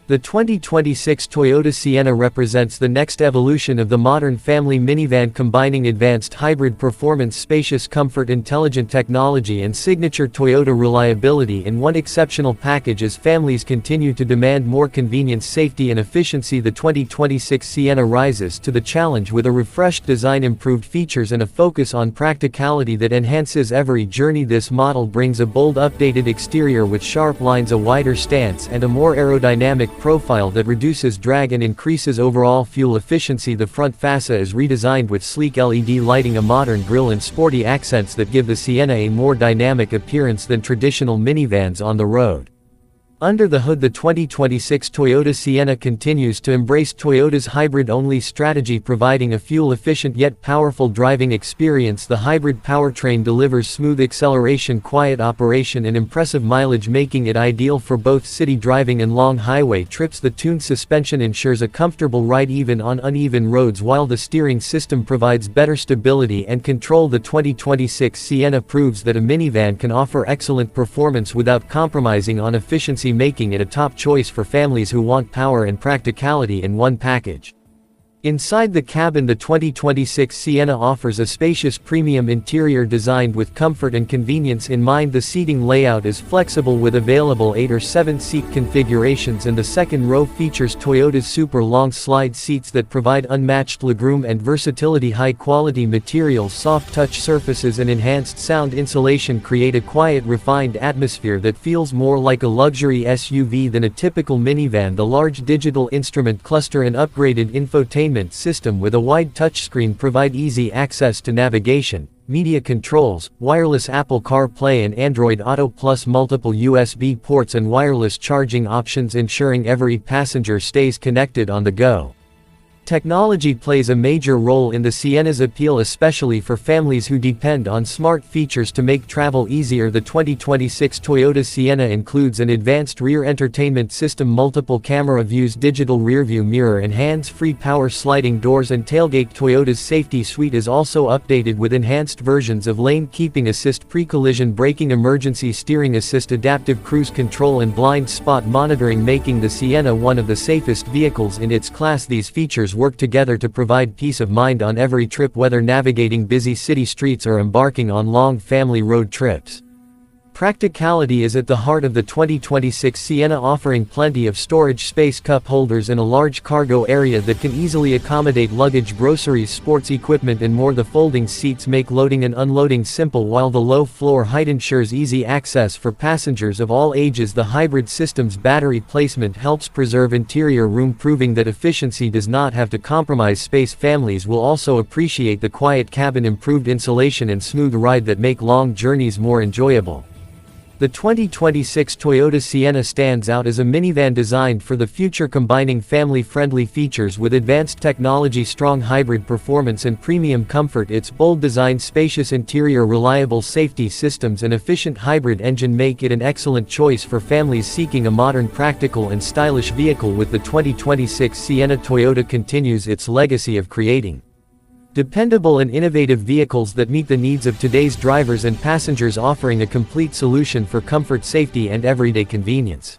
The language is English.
The 2026 Toyota Sienna represents the next evolution of the modern family minivan, combining advanced hybrid performance, spacious comfort, intelligent technology, and signature Toyota reliability in one exceptional package. As families continue to demand more convenience, safety, and efficiency, the 2026 Sienna rises to the challenge with a refreshed design, improved features, and a focus on practicality that enhances every journey. This model brings a bold, updated exterior with sharp lines, a wider stance, and a more aerodynamic profile that reduces drag and increases overall fuel efficiency. The front fascia is redesigned with sleek LED lighting, a modern grille, and sporty accents that give the Sienna a more dynamic appearance than traditional minivans on the road. Under the hood, the 2026 Toyota Sienna continues to embrace Toyota's hybrid-only strategy, providing a fuel-efficient yet powerful driving experience. The hybrid powertrain delivers smooth acceleration, quiet operation, and impressive mileage, making it ideal for both city driving and long highway trips. The tuned suspension ensures a comfortable ride even on uneven roads, while the steering system provides better stability and control. The 2026 Sienna proves that a minivan can offer excellent performance without compromising on efficiency, making it a top choice for families who want power and practicality in one package. Inside the cabin, the 2026 Sienna offers a spacious premium interior designed with comfort and convenience in mind. The seating layout is flexible with available 8 or 7 seat configurations, and the second row features Toyota's super long slide seats that provide unmatched legroom and versatility. High-quality materials, soft touch surfaces, and enhanced sound insulation create a quiet, refined atmosphere that feels more like a luxury SUV than a typical minivan. The large digital instrument cluster and upgraded infotainment system with a wide touchscreen provide easy access to navigation, media controls, wireless Apple CarPlay and Android Auto, plus multiple USB ports and wireless charging options, ensuring every passenger stays connected on the go. Technology plays a major role in the Sienna's appeal, especially for families who depend on smart features to make travel easier. The 2026 Toyota Sienna includes an advanced rear entertainment system, multiple camera views, digital rearview mirror, and hands-free power sliding doors and tailgate. Toyota's safety suite is also updated with enhanced versions of lane keeping assist, pre-collision braking, emergency steering assist, adaptive cruise control, and blind spot monitoring, making the Sienna one of the safest vehicles in its class. These features work together to provide peace of mind on every trip, whether navigating busy city streets or embarking on long family road trips. Practicality is at the heart of the 2026 Sienna, offering plenty of storage space, cup holders, and a large cargo area that can easily accommodate luggage, groceries, sports equipment, and more. The folding seats make loading and unloading simple, while the low floor height ensures easy access for passengers of all ages. The hybrid system's battery placement helps preserve interior room, proving that efficiency does not have to compromise space. Families will also appreciate the quiet cabin, improved insulation, and smooth ride that make long journeys more enjoyable. The 2026 Toyota Sienna stands out as a minivan designed for the future, combining family-friendly features with advanced technology, strong hybrid performance, and premium comfort. Its bold design, spacious interior, reliable safety systems, and efficient hybrid engine make it an excellent choice for families seeking a modern, practical, and stylish vehicle. With the 2026 Sienna, Toyota continues its legacy of creating dependable and innovative vehicles that meet the needs of today's drivers and passengers, offering a complete solution for comfort, safety, and everyday convenience.